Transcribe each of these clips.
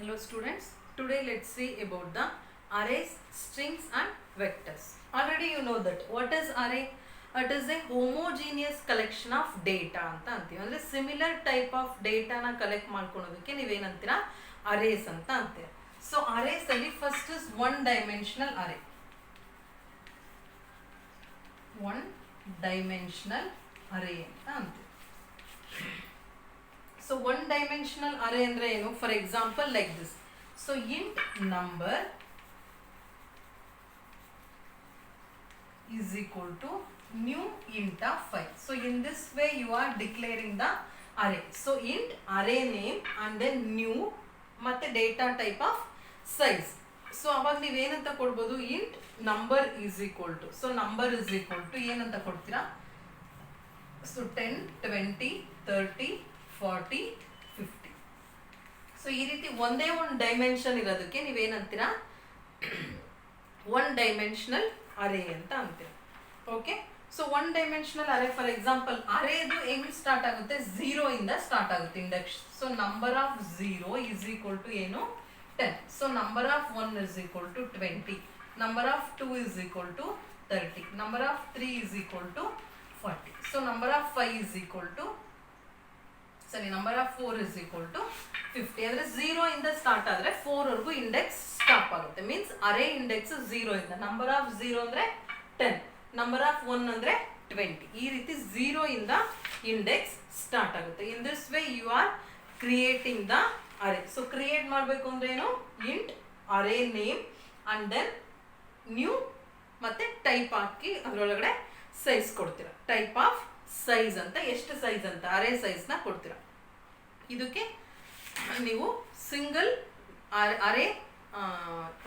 Hello students, today let's see about the arrays, strings and vectors. Already you know that what is array? It is a homogeneous collection of data ಅಂತ ಅಂತೀವಿ. ಅಂದ್ರೆ similar type of data ನ collect ಮಾಡ್ಕೊಳ್ಳೋದಕ್ಕೆ ನೀವೇನಂತೀರಾ arrays ಅಂತ ಅಂತೀರಾ. So arrays ಅಲ್ಲಿ first is one dimensional array. One dimensional array ಅಂತ ಅಂತೀವಿ. So one dimensional array andre ಏನು, for example like this. So int number is equal to new int of 5. So in this way you are declaring the array. So int array name and then new ಮತ್ತೆ data type of size. So ಅವಾಗ ನೀವು ಏನಂತ ಕೊಡ್ಬೋದು, int number is equal to, so number is equal to ಏನಂತ ಕೊಡ್ತೀರಾ, so 10 20 30 40 50. So ಈ ರೀತಿ ಒಂದೇ ಒಂದು ಡೈಮೆನ್ಷನ್ ಇರೋದಕ್ಕೆ ನೀವೇನಂತೀರಾ ಒನ್ ಡೈಮೆನ್ಷನಲ್ ಅರೇ ಅಂತ ಅಂತೀರಾ. Okay, so one dimensional array for example ಅರೇದು ಹೆಂಗ್ ಸ್ಟಾರ್ಟ್ ಆಗುತ್ತೆ, 0 ಇಂದ ಸ್ಟಾರ್ಟ್ ಆಗುತ್ತೆ index. So number of 0 is equal to ಏನು 10. So number of 1 is equal to 20, number of 2 is equal to 30, number of 3 is equal to 40. So number of 5 is equal to number of 4 is equal to 50. ಅಂದ್ರೆ 0 ಇಂದ start ಆದ್ರೆ 4 ವರೆಗೂ index stop ಆಗುತ್ತೆ. Means ಅರೇ index 0 ಇಂದ, number of 0 ಅಂದ್ರೆ 10, number of 1 ಅಂದ್ರೆ 20. ಈ ರೀತಿ 0 ಇಂದ ಇಂಡೆಕ್ಸ್ ಸ್ಟಾರ್ಟ್ ಆಗುತ್ತೆ. In this way you are creating the array. So create ಮಾಡಬೇಕು ಅಂದ್ರೆ ಏನು, int array name and then new ಮತ್ತೆ ಟೈಪ್ ಹಾಕಿ ಅದರೊಳಗಡೆ ಸೈಜ್ ಕೊಡ್ತೀರಾ. ಟೈಪ್ ಆಫ್ ಸೈಜ್ ಅಂತ, ಎಷ್ಟು ಸೈಜ್ ಅಂತ ಅರೇ ಸೈಜ್ ನ ಕೊಡ್ತೀರಾ. ಇದಕ್ಕೆ ನೀವು single array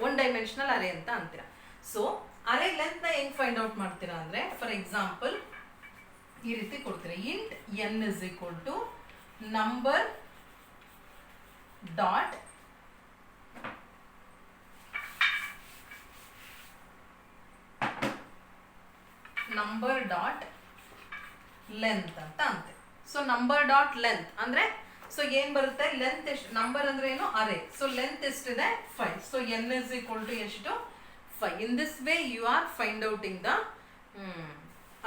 one dimensional array ಅಂತ ಅಂತೀರಾ. ಸೊ ಅರೇ ಲೆಂತ್ ನ ಹೆಂಗ್ ಫೈಂಡ್ ಔಟ್ ಮಾಡ್ತೀರಾ ಅಂದ್ರೆ, ಫಾರ್ ಎಕ್ಸಾಂಪಲ್ ಈ ರೀತಿ ಕೊಡ್ತೀರಾ, int n is equal to number dot number dot length ಅಂತ ಅಂತೆ. ಸೊ ನಂಬರ್ ಡಾಟ್ ಲೆಂತ್ ಅಂದ್ರೆ, ಸೊ ಏನ್ ಬರುತ್ತೆ, ಲೆಂತ್ ಎಷ್ಟು, ನಂಬರ್ ಅಂದ್ರೆ ಏನು ಅರೇ. ಸೊ ಲೆಂತ್ ಎಷ್ಟಿದೆ 5. So n is equal to ಎಷ್ಟು 5. In this way you are find outing the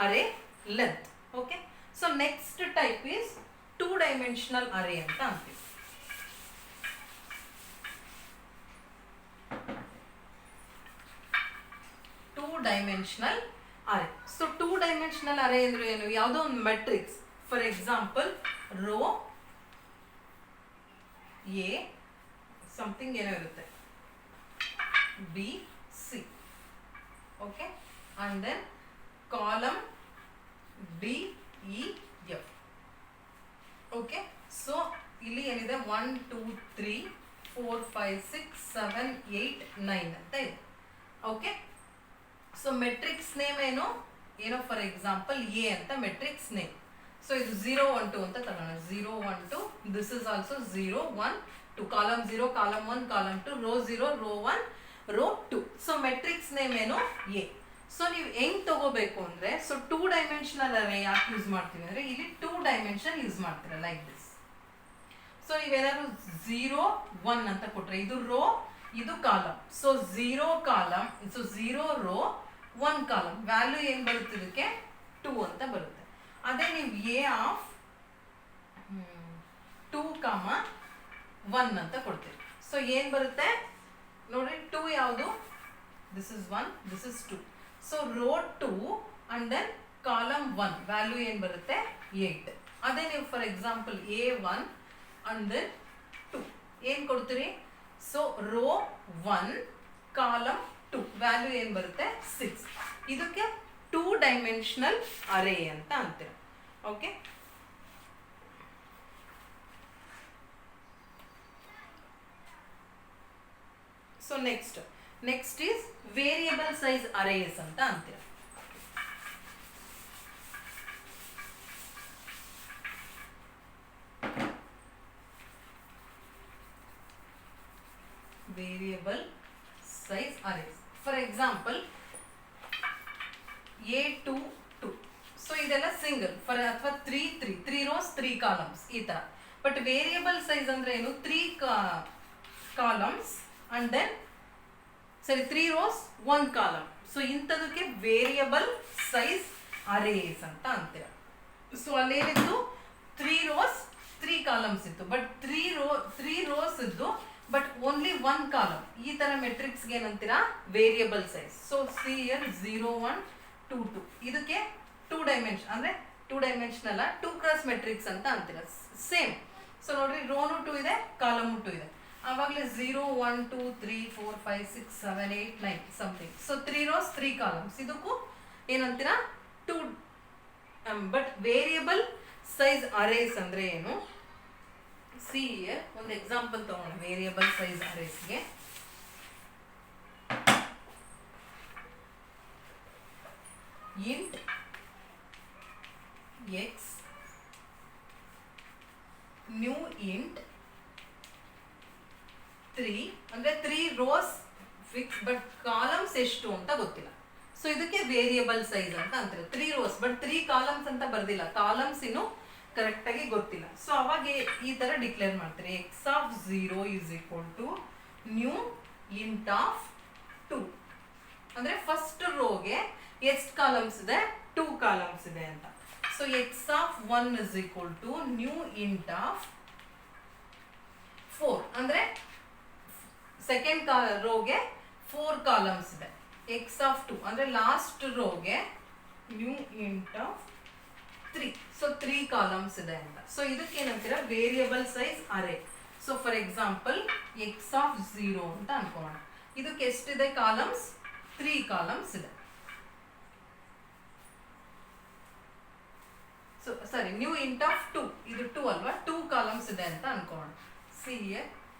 array length. Okay, so next type is two dimensional array ಅಂತ ಅಂತೀವಿ. Two dimensional array. So two dimensional array ಅಂದ್ರೆ ಏನು, ಯಾವುದೋ ಒಂದು matrix, for example row A something ಏನೋ ಇರುತ್ತೆ, B C, okay, and then column D E F. Okay, so ಇಲ್ಲಿ ಏನಿದೆ 1 2 3 4 5 6 7 8 9 ಅಂತ ಇದೆ. ಓಕೆ, ಸೊ ಮೆಟ್ರಿಕ್ಸ್ ನೇಮ್ ಏನು ಏನೋ, ಫಾರ್ ಎಕ್ಸಾಂಪಲ್ ಎ ಅಂತ ಮೆಟ್ರಿಕ್ಸ್ ನೇಮ್. ಸೊ ಇದು 0 1 2 ಅಂತ ತಗೋಣ. 0 1 2, this is also 0 1 2, column 0 column 1 column 2, row 0 row 1 row 2. So matrix name ಏನು ಎ. ಸೊ ನೀವು ಹೆಂಗ್ ತಗೋಬೇಕು ಅಂದ್ರೆ, ಸೊ ಟೂ ಡೈಮೆನ್ಷನಲ್ ಅರೇ ಯಾಕೆ ಯೂಸ್ ಮಾಡ್ತೀವಿ ಅಂದ್ರೆ, ಇಲ್ಲಿ 2 ಡೈಮೆನ್ಷನ್ ಯೂಸ್ ಮಾಡ್ತೀರಾ ಲೈಕ್ ದಿಸ್. ಸೊ ನೀವೇನಾದ್ರು 0 1 ಅಂತ ಕೊಟ್ರೆ, ಇದು ರೋ ಇದು column. So 0 column, so 0 row 1 column, value ಏನ್ ಬರುತ್ತೆ ಇದಕ್ಕೆ 2 ಅಂತ ಬರುತ್ತೆ. ಅದೇ ನೀವು ಎ ಆಫ್ 2 1 ಅಂತ ಕೊಡ್ತೀರಿ. ಸೊ ಏನ್ ಬರುತ್ತೆ ನೋಡ್ರಿ, 2 ಯಾವುದು, this is 1 this is 2. So row 2 and then column 1 value ಏನ್ ಬರುತ್ತೆ 8. ಅದೇ ನೀವು for example A 1 and then 2 ಏನ್ ಕೊಡ್ತೀರಿ, ಸೊ ರೋ 1 ಕಾಲಮ್ 2 ವ್ಯಾಲ್ಯೂ ಏನ್ ಬರುತ್ತೆ 6. ಇದಕ್ಕೆ ಟೂ ಡೈಮೆನ್ಷನಲ್ ಅರೇ ಅಂತ ಅಂತೀರ. Okay, so next is variable size arrays ಅಂತ ಅಂತೀರ. Variable size arrays, for example A2 2. So ಇದೆಲ್ಲ ಸಿಂಗಲ್ ಫಾರ್ ಅಥವಾ 3 3 3 ರೋಸ್ 3 ಕಾಲಮ್ಸ್ ಈ ತರ. ಬಟ್ ವೇರಿಯಬಲ್ ಸೈಜ್ ಅಂದ್ರೆ ಏನು, 3 columns and then three rows one column. So ಇಂಥದಕ್ಕೆ ವೇರಿಯಬಲ್ ಸೈಜ್ ಅರೇಸ್ ಅಂತ ಅಂತೀರ. ಸೊ ಅಲ್ಲೇನಿತ್ತು 3 rows 3 columns ಇತ್ತು, ಬಟ್ 3 rows ಇದ್ದು ಬಟ್ ಓನ್ಲಿ 1 ಕಾಲಮ್. ಈ ತರ ಮೆಟ್ರಿಕ್ಸ್ಗೆ ಏನಂತೀರಾ variable size. So see here 0 1 2 2 ಇದಕ್ಕೆ 2 ಡೈಮೆನ್ಷನ್ ಅಂದ್ರೆ 2 ಡೈಮೆನ್ಷನಲ್ 2 ಕ್ರಾಸ್ ಮೆಟ್ರಿಕ್ಸ್ ಅಂತ ಅಂತೀರ. ಸೇಮ್. ಸೊ ನೋಡ್ರಿ ರೋನು 2 ಇದೆ, ಕಾಲಮ್ 2 ಇದೆ. ಆವಾಗಲೇ 0 1 2 3 4 5 6 7 8 9 ಸಮಥಿಂಗ್. ಸೊ 3 rows 3 columns ಇದಕ್ಕೂ ಏನಂತೀರಾ 2. ಬಟ್ ವೇರಿಯಬಲ್ ಸೈಜ್ ಅರೇಸ್ ಅಂದ್ರೆ ಏನು? ಸಿ ಒಂದು ಎಕ್ಸಾಂಪಲ್ ತಗೋಣ ವೇರಿಯಬಲ್ ಸೈಜ್ ಅರೇಸ್ಗೆ. ಇಂಟ್ ಎಕ್ಸ್ ನ್ಯೂ ಇಂಟ್ 3 ಅಂದ್ರೆ 3 rows ಫಿಕ್ಸ್, ಬಟ್ ಕಾಲಮ್ಸ್ ಎಷ್ಟು ಅಂತ ಗೊತ್ತಿಲ್ಲ. ಸೊ ಇದಕ್ಕೆ ವೇರಿಯಬಲ್ ಸೈಜ್ ಅಂತ ಅಂತಾರೆ. 3 rows ಬಟ್ 3 columns ಅಂತ ಬರ್ದಿಲ್ಲ, ಕಾಲಮ್ಸ್ ಇನ್ನು ಕರೆಕ್ಟ್ ಆಗಿ ಗೊತ್ತಿಲ್ಲ. ಸೊ ಅವಾಗ ಈ ತರ ಡಿಕ್ಲೇರ್ ಮಾಡ್ತಾರೆ X of 0 is equal to new int of 2. ಅಂದ್ರೆ ಫಸ್ಟ್ ರೋಗೆ ಎಷ್ಟು ಕಾಲಮ್ಸ್ ಇದೆ? 2 columns ಇದೆ ಅಂತ. So x of 1 is equal to new int of 4. ಅಂದ್ರೆ ಸೆಕೆಂಡ್ ರೋಗೆ 4 columns ಇದೆ. ಎಕ್ಸ್ ಆಫ್ 2 ಅಂದ್ರೆ ಲಾಸ್ಟ್ ರೋಗೆ new int of 3. So 3 columns ಇದೆ ಅಂತ. ಸೊ ಇದಕ್ಕೆ ಏನಂತೀರಾ variable size array. So for example x of 0 ಅಂತ ಅನ್ಕೋಣ. ಇದಕ್ಕೆ ಎಷ್ಟಿದೆ ಕಾಲಮ್ಸ್? 3 columns ಇದೆ. So sorry new int of 2 ಇದು 2 ಅಲ್ವಾ, 2 columns ಇದೆ ಅಂತ ಅನ್ಕೋಣ. ಸಿ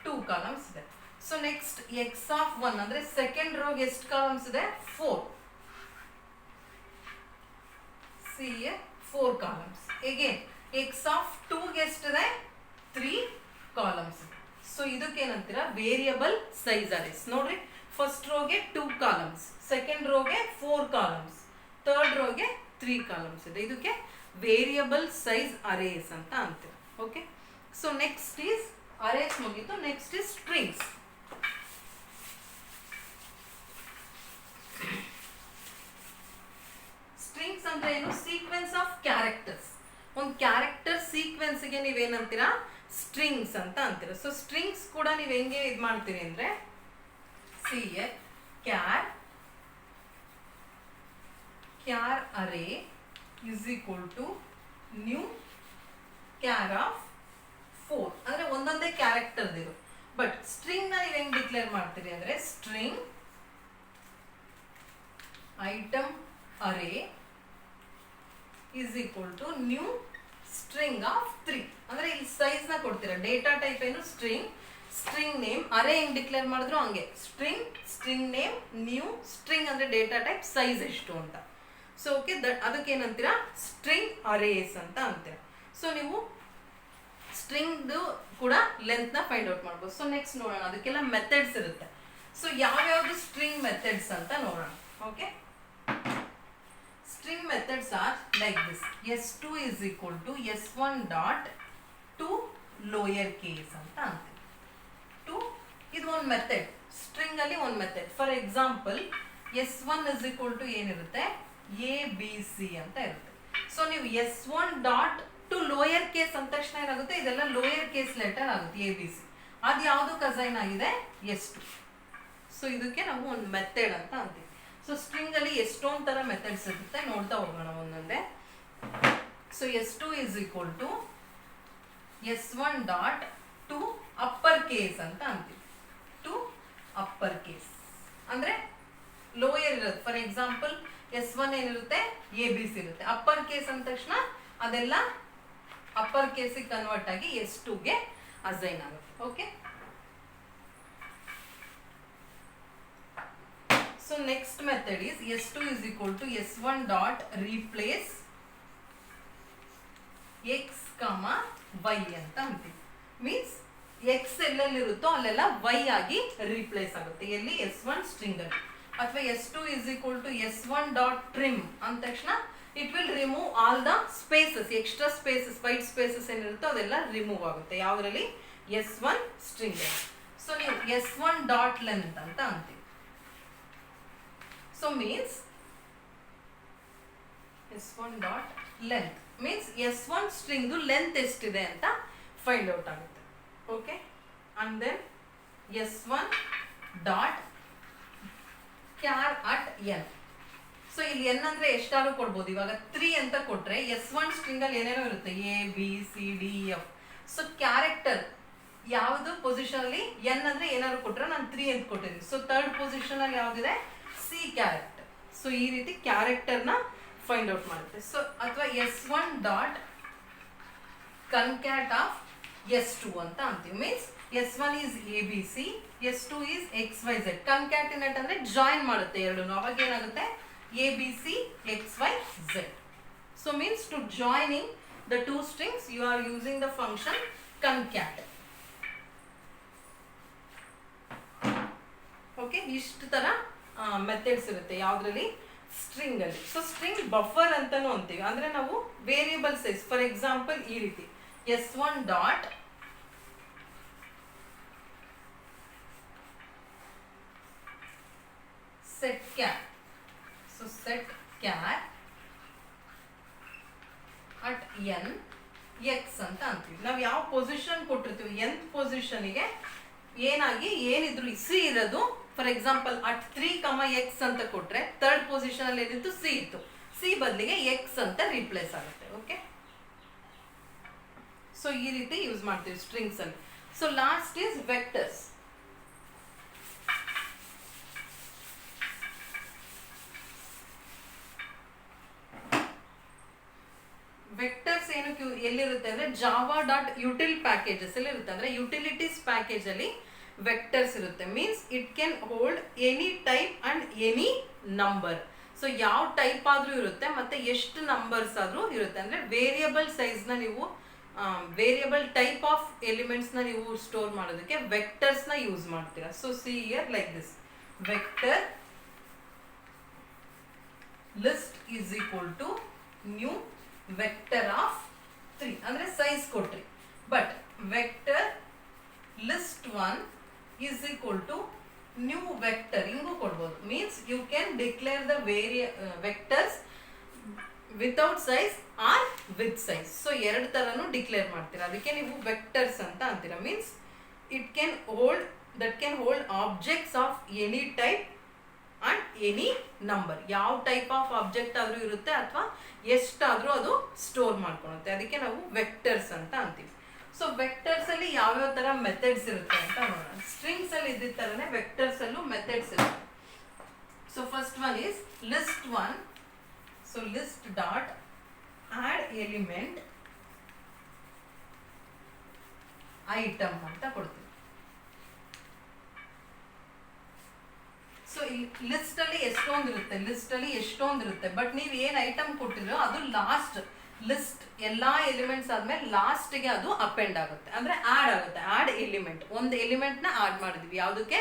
2 columns ಇದೆ. ಸೊ ನೆಕ್ಸ್ಟ್ ಎಕ್ಸ್ ಆಫ್ 1 ಅಂದ್ರೆ ಸೆಕೆಂಡ್ ರೋಗೆ ಎಷ್ಟು ಕಾಲಮ್ಸ್ ಇದೆ? 4. See 4 columns. Again x of 2 ಗೆ ಎಷ್ಟಿದೆ? 3 columns. ಸೊ ಇದಕ್ಕೆ ಏನಂತೀರಾ ವೇರಿಯಬಲ್ ಸೈಜ್ ಅರೇಸ್. ನೋಡ್ರಿ ಫಸ್ಟ್ ರೋಗೆ 2 columns, ಸೆಕೆಂಡ್ ರೋಗೆ 4 columns, ಥರ್ಡ್ ರೋಗೆ 3 columns ಇದೆ. ಇದಕ್ಕೆ ವೇರಿಯಬಲ್ ಸೈಜ್ ಅರೇಸ್ ಅಂತ ಅಂತೀರ. Okay. So next is arrays ಮುಗೀತು. Next is strings. ಸ್ಟ್ರಿಂಗ್ಸ್ ಅಂದ್ರೆ ಏನು? Sequence of characters. ಒಂದು ಕ್ಯಾರೆಕ್ಟರ್ ಸೀಕ್ವೆನ್ಸ್ ಗೆ ನೀವೇನಂತೀರಾ ಸ್ಟ್ರಿಂಗ್ಸ್ ಅಂತ ಅಂತೀರಾ. ಸೊ ಸ್ಟ್ರಿಂಗ್ಸ್ ಕೂಡ ನೀವು ಹೆಂಗೆ ಇದು ಮಾಡ್ತೀರಿ ಅಂದ್ರೆ C char array is equal to new char of 4. ಅಂದ್ರೆ ಒಂದೊಂದೇ ಕ್ಯಾರೆಕ್ಟರ್ ಇದು. ಬಟ್ ಸ್ಟ್ರಿಂಗ್ ನ ನೀವು ಹೆಂಗ್ ಡಿಕ್ಲೇರ್ ಮಾಡ್ತೀರಿ ಅಂದ್ರೆ string item array is equal to new string of 3. ಅಂದ್ರೆ ಇಲ್ಲಿ ಸೈಜ್ ನ ಕೊಡ್ತೀರಾ. ಡೇಟಾ ಟೈಪ್ ಏನು? ಸ್ಟ್ರಿಂಗ್. String name. ಅರೇ ಹೆಂಗ್ ಡಿಕ್ಲೇರ್ ಮಾಡಿದ್ರು ಹಂಗೆ ಸ್ಟ್ರಿಂಗ್ ನೇಮ್ ನ್ಯೂ ಸ್ಟ್ರಿಂಗ್ ಅಂದ್ರೆ ಡೇಟಾ ಟೈಪ್, ಸೈಜ್ ಎಷ್ಟು ಅಂತ. ಸೊ ಓಕೆ, ಅದಕ್ಕೆ ಏನಂತೀರಾ ಸ್ಟ್ರಿಂಗ್ ಅರೇಸ್ ಅಂತ ಅಂತೀರಾ. ಸೊ ನೀವು ಸ್ಟ್ರಿಂಗ್ ಕೂಡ ಲೆಂತ್ ನ ಫೈಂಡ್ ಔಟ್ ಮಾಡ್ಬೋದು. ಸೊ ನೆಕ್ಸ್ಟ್ ನೋಡೋಣ, ಅದಕ್ಕೆಲ್ಲ ಮೆಥಡ್ಸ್ ಇರುತ್ತೆ. ಸೊ ಯಾವ್ಯಾವ್ದು ಸ್ಟ್ರಿಂಗ್ ಮೆಥಡ್ಸ್ ಅಂತ ನೋಡೋಣ. Okay, string methods are like this. s2 is equal to s1 dot to lower case ಅಂತ ಅಂತೀವಿ. to ಇದು ಒಂದು ಮೆಥಡ್. ಸ್ಟ್ರಿಂಗ್ ಅಲ್ಲಿ ಒಂದು method. For example s1 is equal to ಏನಿರುತ್ತೆ? abc ಅಂತ ಇರುತ್ತೆ. ಸೊ ನೀವು s1 dot to lower case ಅಂದ ತಕ್ಷಣ ಏನಾಗುತ್ತೆ? ಇದೆಲ್ಲ ಲೋಯರ್ ಕೇಸ್ ಲೆಟರ್ ಆಗುತ್ತೆ abc. ಅದು ಯಾವುದಕ್ಕೆ ಅಸೈನ್ ಆಗಿದೆ? s2. ಸೊ ಇದಕ್ಕೆ ನಾವು ಒಂದು ಮೆಥಡ್ ಅಂತ ಅಂತೀವಿ. ಸೊ ಸ್ಟ್ರಿಂಗ್ ಅಲ್ಲಿ ಎಷ್ಟೊಂದು ತರ ಮೆಥಡ್ಸ್ ಇರುತ್ತೆ, ನೋಡ್ತಾ ಹೋಗೋಣ ಒಂದೊಂದೇ. So s2 is equal to s1 dot to upper case ಅಂತ ಅಂತೀವಿ. ಟು ಅಪ್ಪರ್ ಕೇಸ್ ಅಂದ್ರೆ ಲೋಯರ್ ಇರುತ್ತೆ. ಫಾರ್ ಎಕ್ಸಾಂಪಲ್ s1 ಏನಿರುತ್ತೆ? abc ಇರುತ್ತೆ. ಅಪ್ಪರ್ ಕೇಸ್ ಅಂದ ತಕ್ಷಣ ಅದೆಲ್ಲ ಅಪ್ಪರ್ ಕೇಸಿಗೆ ಕನ್ವರ್ಟ್ ಆಗಿ s2 ಗೆ ಅಸೈನ್ ಆಗುತ್ತೆ. Okay. So next method is s2 is equal to s1 dot replace x, y ಅಂತ ಅಂತೀವಿ. ಮೀನ್ಸ್ x ಎಲ್ಲೆಲ್ಲಿರುತ್ತೋ ಅಲ್ಲೆಲ್ಲ y ಆಗಿ ರೀಪ್ಲೇಸ್ ಆಗುತ್ತೆ. ಎಲ್ಲಿ? s1 ಸ್ಟ್ರಿಂಗ್ ಅಲ್ಲಿ. ಅಥವಾ s2 is equal to s1 dot trim ಅಂದ ತಕ್ಷಣ it will remove all the spaces, extra spaces, white spaces ಏನಿರುತ್ತೋ ಅದೆಲ್ಲ ರಿಮೂವ್ ಆಗುತ್ತೆ. ಯಾವುದರಲ್ಲಿ? s1 ಸ್ಟ್ರಿಂಗ್ ಅಲ್ಲಿ. ಸೊ ನೀವು S1 ಡಾಟ್ ಲೆಂತ್ ಅಂತ ಅಂತೀವಿ. So means S1 dot length means S1 string length ಎಷ್ಟಿದೆ ಅಂತ ಫೈಂಡ್ ಔಟ್ ಆಗುತ್ತೆ. Okay, and then S1 dot char at n. So ಇಲ್ಲಿ n ಅಂದ್ರೆ ಎಷ್ಟಾದ್ರೂ ಕೊಡ್ಬೋದು. ಇವಾಗ 3 ಅಂತ ಕೊಟ್ರೆ S1 ಸ್ಟ್ರಿಂಗ್ ಅಲ್ಲಿ ಏನೇನೋ ಇರುತ್ತೆ, ABCDEF. ಸೊ ಕ್ಯಾರೆಕ್ಟರ್ ಯಾವ್ದು ಪೊಸಿಷನ್ ಅಲ್ಲಿ n ಅಂದ್ರೆ ಏನಾದ್ರು ಕೊಟ್ರೆ ನಾನು 3 ಅಂತ ಕೊಟ್ಟಿದ್ದೀನಿ. ಸೊ ಥರ್ಡ್ ಪೊಸಿಷನ್ ಅಲ್ಲಿ ಯಾವ್ದಿದೆ, C ಕ್ಯಾರೆಕ್ಟರ್. ಸೊ ಈ ರೀತಿ ಕ್ಯಾರೆಕ್ಟರ್ ನ ಫೈಂಡ್ ಔಟ್ ಮಾಡುತ್ತೆ. ಸೊ ಅಥವಾ S1 ಡಾಟ್ ಕನ್ಕ್ಯಾಟ್ ಆಫ್ S2 ಅಂತ ಅಂತೀವಿ. Means S1 is ABC, S2 is XYZ. ಕನ್ಕ್ಯಾಟಿನೇಟ್ ಅಂದ್ರೆ ಜಾಯಿನ್ ಮಾಡುತ್ತೆ ಎರಡು. ಅವಾಗ ಏನಾಗುತ್ತೆ, ABC XYZ. So means to joining the two strings you are using the function concat. Okay, ಇಷ್ಟು ತರ ಮೆಥಡ್ಸ್ ಇರುತ್ತೆ ಯಾವ್ದ್ರಲ್ಲಿ, ಸ್ಟ್ರಿಂಗ್ ಅಲ್ಲಿ. ಸೊ ಸ್ಟ್ರಿಂಗ್ ಬಫರ್ ಅಂತಾನು ಅಂತೀವಿ. ಅಂದ್ರೆ ನಾವು ವೇರಿಯಬಲ್ ಸೈಜ್, ಫಾರ್ ಎಕ್ಸಾಂಪಲ್ ಈ ರೀತಿ S1 dot set char. So set char at n x ಅಂತ ಅಂತೀವಿ. ನಾವು ಯಾವ ಪೊಸಿಷನ್ ಕೊಟ್ಟಿರ್ತೀವಿ, nth ಪೊಸಿಷನ್ಗೆ ಏನಾಗಿ ಏನಿದ್ರು ಸಿ ಇರೋದು. ಫಾರ್ ಎಕ್ಸಾಂಪಲ್ ಅಟ್ 3, x ಅಂತ ಕೊಟ್ರೆ ಥರ್ಡ್ ಪೊಸಿಷನ್ ಅಲ್ಲಿ ಏನಿತ್ತು, ಸಿ ಇತ್ತು. ಸಿ ಬದಲಿಗೆ x ಅಂತ ರಿಪ್ಲೇಸ್ ಆಗುತ್ತೆ. ಓಕೆ, ಸೊ ಈ ರೀತಿ ಯೂಸ್ ಮಾಡ್ತೀವಿ ಸ್ಟ್ರಿಂಗ್ಸ್ ಅಲ್ಲಿ. So last is vectors. Vectors ಏನಕ್ಕೆ ಎಲ್ಲಿರುತ್ತೆ ಅಂದ್ರೆ ಜಾವಾ ಡಾಟ್ ಯುಟಿಲ್ ಪ್ಯಾಕೇಜಸ್ ಅಲ್ಲಿ ಇರುತ್ತೆ. ಅಂದ್ರೆ ಯುಟಿಲಿಟೀಸ್ ಪ್ಯಾಕೇಜ್ ಅಲ್ಲಿ ವೆಕ್ಟರ್ಸ್ ಇರುತ್ತೆ. Means it can hold any type and any number. So ಯಾವ ಟೈಪ್ ಆದ್ರೂ ಇರುತ್ತೆ ಮತ್ತೆ ಎಷ್ಟು ನಂಬರ್ಸ್ ಆದ್ರೂ ಇರುತ್ತೆ. ಅಂದ್ರೆ ವೇರಿಯಬಲ್ ಸೈಜ್ ನ ನೀವು ವೇರಿಯಬಲ್ ಟೈಪ್ ಆಫ್ ಎಲಿಮೆಂಟ್ಸ್ ನ ನೀವು ಸ್ಟೋರ್ ಮಾಡೋದಕ್ಕೆ ವೆಕ್ಟರ್ಸ್ ನ ಯೂಸ್ ಮಾಡ್ತೀರಾ. So see here like this, vector list is equal to new vector of 3 ಅಂದ್ರೆ ಸೈಜ್ ಕೊಟ್ರಿ. But vector list 1 is equal to new vector ಹಿಂಗೂ ಕೊಡ್ಬೋದು. Means you can declare the vectors without size or with size. So ಎರಡು ತರನು declare ಮಾಡ್ತೀರಾ, ಅದಕ್ಕೆ ನೀವು vectors ಅಂತ ಅಂತೀರಾ. Means it can hold objects of any type and any number. ಯಾವ ಟೈಪ್ ಆಫ್ ಆಬ್ಜೆಕ್ಟ್ ಆದ್ರೂ ಇರುತ್ತೆ ಅಥವಾ ಎಷ್ಟಾದ್ರೂ ಅದು ಸ್ಟೋರ್ ಮಾಡ್ಕೊಳುತ್ತೆ. ಅದಕ್ಕೆ ನಾವು ವೆಕ್ಟರ್ಸ್ ಅಂತ ಅಂತೀವಿ. ಸೊ ವೆಕ್ಟರ್ಸ್ ಅಲ್ಲಿ ಯಾವ್ಯಾವ ತರ ಮೆಥಡ್ಸ್ ಇರುತ್ತೆ ಅಂತ ನೋಡೋಣ. ಸ್ಟ್ರಿಂಗ್ಸ್ ಅಲ್ಲಿ ಇದ್ದ ತರನೇ ವೆಕ್ಟರ್ಸ್ ಅಲ್ಲೂ ಮೆಥಡ್ಸ್ ಇರುತ್ತೆ. So first one is list 1. So list dot add element item ಅಂತ ಕೊಡ್ತೀವಿ. ಸೊ ಈ ಲಿಸ್ಟ್ ಅಲ್ಲಿ ಎಷ್ಟೊಂದು ಇರುತ್ತೆ. ಬಟ್ ನೀವು ಏನ್ ಐಟಮ್ ಕೊಟ್ಟಿರೋ ಅದು ಲಾಸ್ಟ್ ಲಿಸ್ಟ್ ಎಲ್ಲಾ ಎಲಿಮೆಂಟ್ಸ್ ಆದ್ಮೇಲೆ ಲಾಸ್ಟ್ ಗೆ ಅದು ಅಪೆಂಡ್ ಆಗುತ್ತೆ, ಅಂದ್ರೆ ಆಡ್ ಆಗುತ್ತೆ. ಆಡ್ ಎಲಿಮೆಂಟ್, ಒಂದು ಎಲಿಮೆಂಟ್ ನ ಆಡ್ ಮಾಡಿದ್ವಿ ಯಾವ್ದಕ್ಕೆ,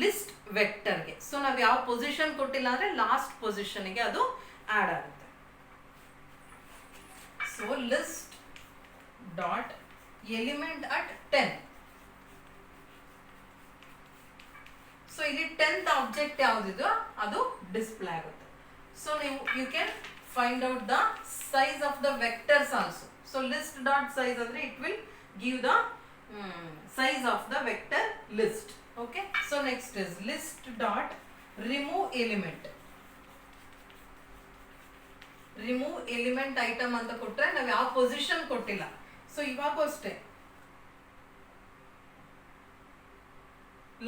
ಲಿಸ್ಟ್ ವೆಕ್ಟರ್ಗೆ. ಸೊ ನಾವ್ ಯಾವ ಪೊಸಿಷನ್ ಕೊಟ್ಟಿಲ್ಲ ಅಂದ್ರೆ ಲಾಸ್ಟ್ ಪೊಸಿಷನ್ ಗೆ ಅದು ಆಡ್ ಆಗುತ್ತೆ. So list dot element at 10. So ಇಲ್ಲಿ 10th ಆಬ್ಜೆಕ್ಟ್ ಯಾವ್ದಿದೋ ಅದು ಡಿಸ್ಪ್ಲೇ ಆಗುತ್ತೆ. ಸೊ ನೀವು you can find out the size of the vectors also. So list dot size ಅಂದ್ರೆ it will give the size of the vector list. Okay, so next is list dot remove element. Remove element item ಅಂತ ಕೊಟ್ರೆ ನಾವು ಯಾವ position ಕೊಟ್ಟಿಲ್ಲ. So ಇವಾಗೂ ಅಷ್ಟೇ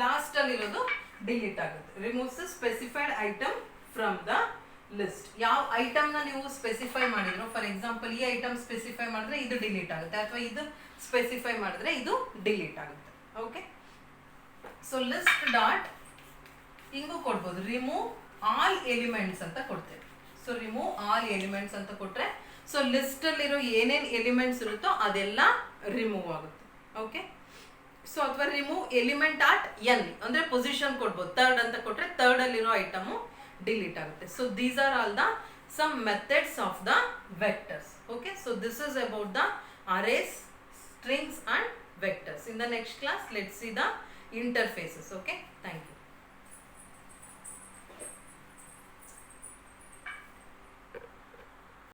last ಅಲ್ಲಿ ಇರೋದು ಡಿಲೀಟ್ ಆಗುತ್ತೆ. Removes specified item from the list. ಯಾವ ಐಟಮ್ ನ ನೀವು ಸ್ಪೆಸಿಫೈ ಮಾಡಿದ್ರು, ಫಾರ್ ಎಕ್ಸಾಂಪಲ್ ಈ ಐಟಮ್ ಸ್ಪೆಸಿಫೈ ಮಾಡಿದ್ರೆ ಇದು ಡಿಲೀಟ್ ಆಗುತ್ತೆ, ಅಥವಾ ಇದು ಸ್ಪೆಸಿಫೈ ಮಾಡಿದ್ರೆ ಇದು ಡಿಲೀಟ್ ಆಗುತ್ತೆ. ಓಕೆ, ಸೊ ಲಿಸ್ಟ್ ಡಾಟ್ ಹಿಂಗೂ ಕೊಡ್ಬೋದು, ರಿಮೂವ್ ಆಲ್ ಎಲಿಮೆಂಟ್ಸ್ ಅಂತ ಕೊಡ್ತೇವೆ. ಸೊ ರಿಮೂವ್ ಆಲ್ ಎಲಿಮೆಂಟ್ಸ್ ಅಂತ ಕೊಟ್ರೆ ಸೊ ಲಿಸ್ಟ್ ಅಲ್ಲಿರೋ ಏನೇನ್ ಎಲಿಮೆಂಟ್ಸ್ ಇರುತ್ತೋ ಅದೆಲ್ಲ ರಿಮೂವ್ ಆಗುತ್ತೆ. ಓಕೆ, ಸೊ ಅಥವಾ ರಿಮೂವ್ ಎಲಿಮೆಂಟ್ ಆಟ್ n ಅಂದ್ರೆ ಪೊಸಿಷನ್ ಕೊಡ್ಬೋದು. ಥರ್ಡ್ ಅಂತ ಕೊಟ್ರೆ ಥರ್ಡ್ ಅಲ್ಲಿರೋ ಐಟಮ್ ಡಿಲೀಟ್ ಆಗುತ್ತೆ. So these are all the some methods of the vectors. Okay, so this is about the arrays, strings and vectors. In the next class, let's see the interfaces. Okay, thank you.